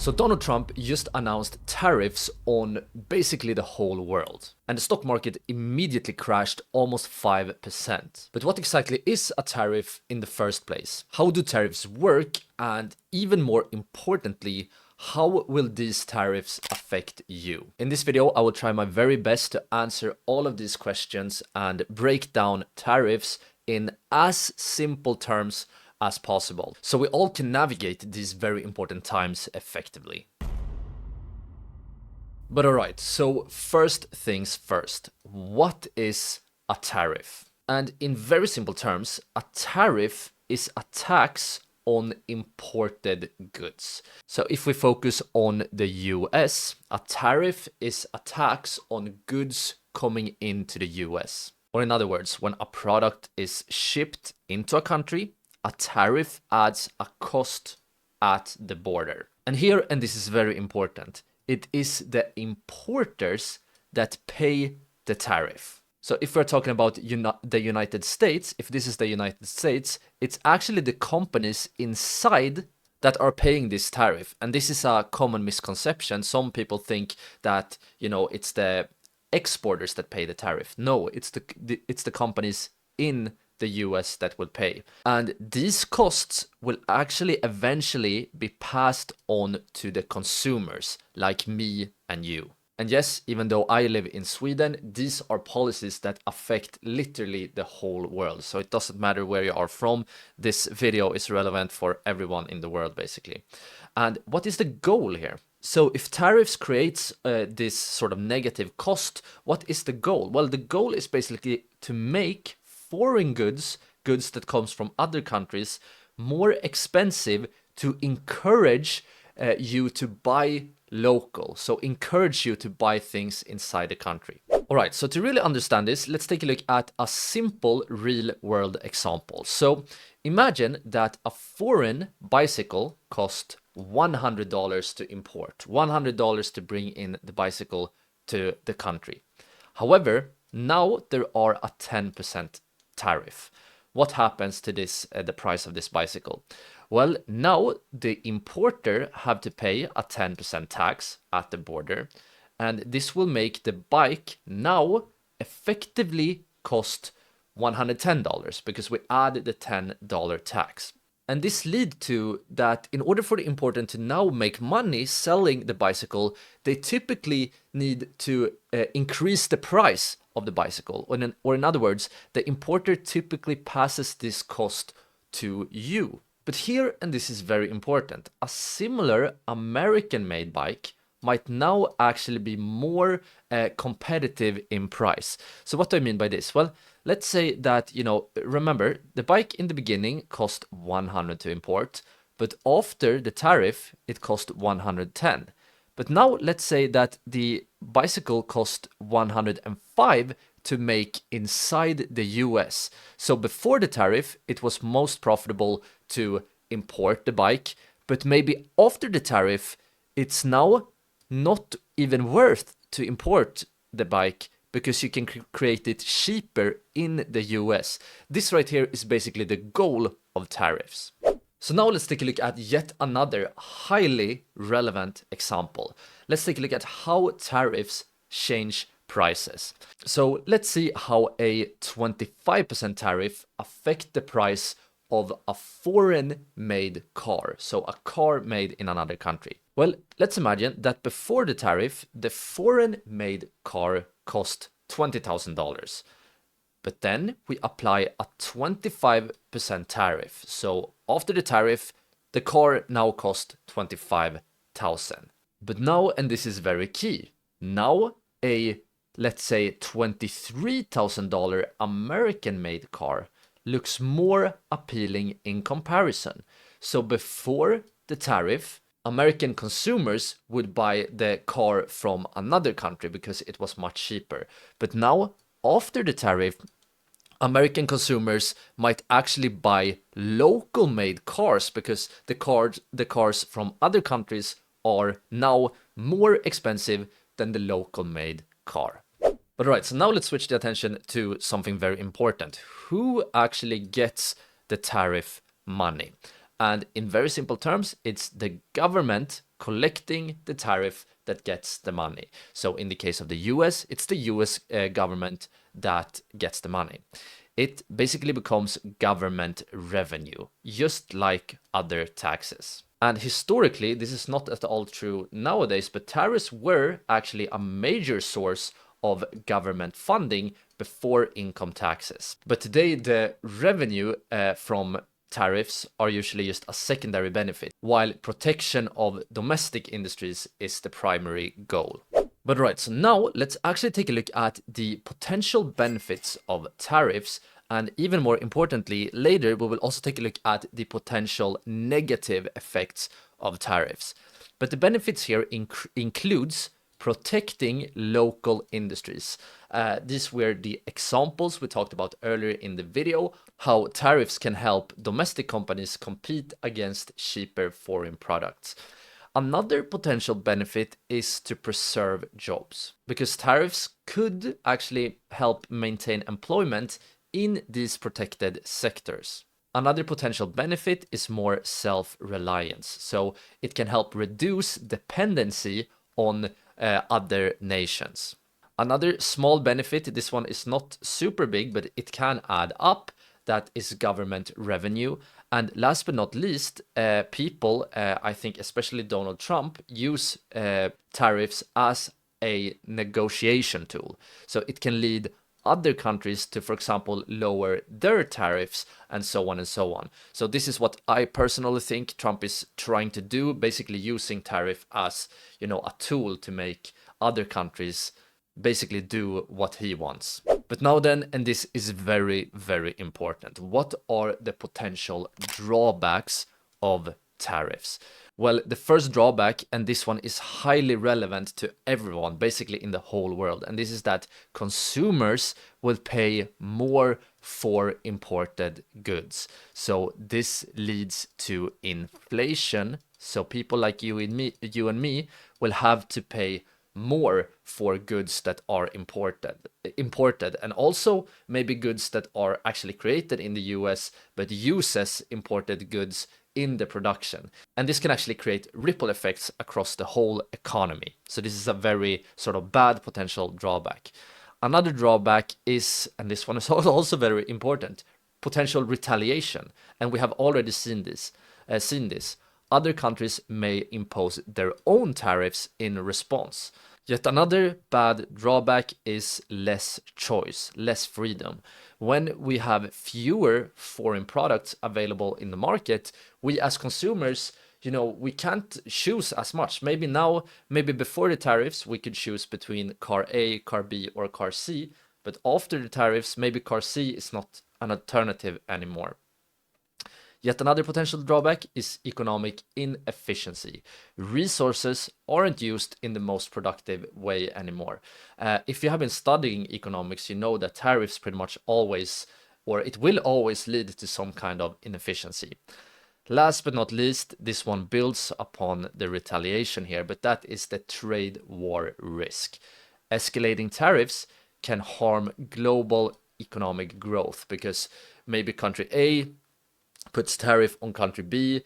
So Donald Trump just announced tariffs on basically the whole world, and the stock market immediately crashed almost 5%. But what exactly is a tariff in the first place? How do tariffs work? And even more importantly, how will these tariffs affect you? In this video, I will try my very best to answer all of these questions and break down tariffs in as simple terms as possible, so we all can navigate these very important times effectively. But alright, so first things first, what is a tariff? And in very simple terms, a tariff is a tax on imported goods. So if we focus on the US, a tariff is a tax on goods coming into the US. Or in other words, when a product is shipped into a country, a tariff adds a cost at the border. And here, and this is very important, it is the importers that pay the tariff. So if we're talking about the United States, if this is the United States, it's actually the companies inside that are paying this tariff. And this is a common misconception. Some people think that, it's the exporters that pay the tariff. No, it's the companies in the US that will pay. And these costs will actually eventually be passed on to the consumers, like me and you. And yes, even though I live in Sweden, these are policies that affect literally the whole world. So it doesn't matter where you are from, this video is relevant for everyone in the world, basically. And what is the goal here? So if tariffs creates this sort of negative cost, what is the goal? Well, the goal is basically to make foreign goods that comes from other countries, more expensive, to encourage you to buy local. So encourage you to buy things inside the country. All right, so to really understand this, let's take a look at a simple real world example. So imagine that a foreign bicycle costs $100 to import, $100 to bring in the bicycle to the country. However, now there are a 10% tariff. What happens to this, the price of this bicycle? Well, now the importer have to pay a 10% tax at the border, and this will make the bike now effectively cost $110 because we add the $10 tax. And this lead to that in order for the importer to now make money selling the bicycle, they typically need to increase the price of the bicycle. Or in other words, the importer typically passes this cost to you. But here, and this is very important, a similar American-made bike might now actually be more competitive in price. So what do I mean by this? Well, let's say that, remember, the bike in the beginning cost $100 to import, but after the tariff, it cost $110. But now let's say that the bicycle cost $105 to make inside the US. So before the tariff, it was most profitable to import the bike, but maybe after the tariff, it's now not even worth to import the bike because you can create it cheaper in the US. This right here is basically the goal of tariffs. So now let's take a look at yet another highly relevant example. Let's take a look at how tariffs change prices. So let's see how a 25% tariff affects the price of a foreign-made car. So a car made in another country. Well, let's imagine that before the tariff, the foreign-made car cost $20,000. But then we apply a 25% tariff. So after the tariff, the car now costs $25,000. But now, and this is very key, now a, let's say, $23,000 American-made car looks more appealing in comparison. So before the tariff, American consumers would buy the car from another country because it was much cheaper. But now, after the tariff, American consumers might actually buy local made cars because the cars from other countries are now more expensive than the local made car. But alright, so now let's switch the attention to something very important. Who actually gets the tariff money? And in very simple terms, it's the government collecting the tariff that gets the money. So in the case of the US, it's the US government that gets the money. It basically becomes government revenue, just like other taxes. And historically, this is not at all true nowadays, but tariffs were actually a major source of government funding before income taxes. But today, the revenue from tariffs are usually just a secondary benefit, while protection of domestic industries is the primary goal. But right, so now let's actually take a look at the potential benefits of tariffs. And even more importantly, later we will also take a look at the potential negative effects of tariffs. But the benefits here includes protecting local industries. These were the examples we talked about earlier in the video, how tariffs can help domestic companies compete against cheaper foreign products. Another potential benefit is to preserve jobs, because tariffs could actually help maintain employment in these protected sectors. Another potential benefit is more self-reliance, so it can help reduce dependency on other nations. Another small benefit, this one is not super big, but it can add up, that is government revenue. And last but not least, people, I think especially Donald Trump, use tariffs as a negotiation tool. So it can lead other countries to, for example, lower their tariffs and so on and so on. So this is what I personally think Trump is trying to do, basically using tariff as, a tool to make other countries basically do what he wants. But now then, and this is very, very important, what are the potential drawbacks of tariffs? Well, the first drawback, and this one is highly relevant to everyone, basically in the whole world, and this is that consumers will pay more for imported goods. So this leads to inflation. So people like you and me will have to pay more for goods that are imported, and also maybe goods that are actually created in the US but uses imported goods in the production. And this can actually create ripple effects across the whole economy. So this is a very sort of bad potential drawback. Another drawback is, and this one is also very important, potential retaliation. And we have already seen this. Other countries may impose their own tariffs in response. Yet another bad drawback is less choice, less freedom. When we have fewer foreign products available in the market, we as consumers, we can't choose as much. Maybe now, maybe before the tariffs, we could choose between car A, car B, or car C. But after the tariffs, maybe car C is not an alternative anymore. Yet another potential drawback is economic inefficiency. Resources aren't used in the most productive way anymore. If you have been studying economics, you know that tariffs pretty much always, or it will always lead to some kind of inefficiency. Last but not least, this one builds upon the retaliation here, but that is the trade war risk. Escalating tariffs can harm global economic growth, because maybe country A puts tariff on country B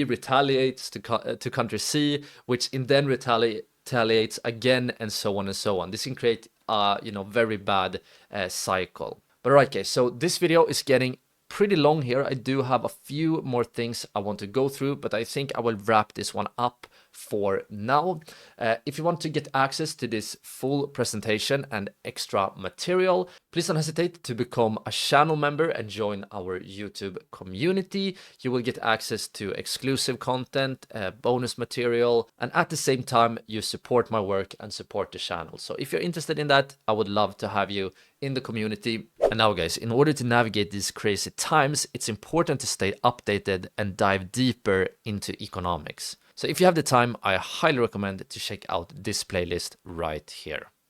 retaliates to country C, which in then retaliates again, and so on and so on. This can create a very bad cycle. But alright guys, so this video is getting pretty long here. I do have a few more things I want to go through, but I think I will wrap this one up for now. If you want to get access to this full presentation and extra material, please don't hesitate to become a channel member and join our YouTube community. You will get access to exclusive content, bonus material, and at the same time you support my work and support the channel. So if you're interested in that, I would love to have you in the community. And now guys, in order to navigate these crazy times, it's important to stay updated and dive deeper into economics. So if you have the time, I highly recommend to check out this playlist right here.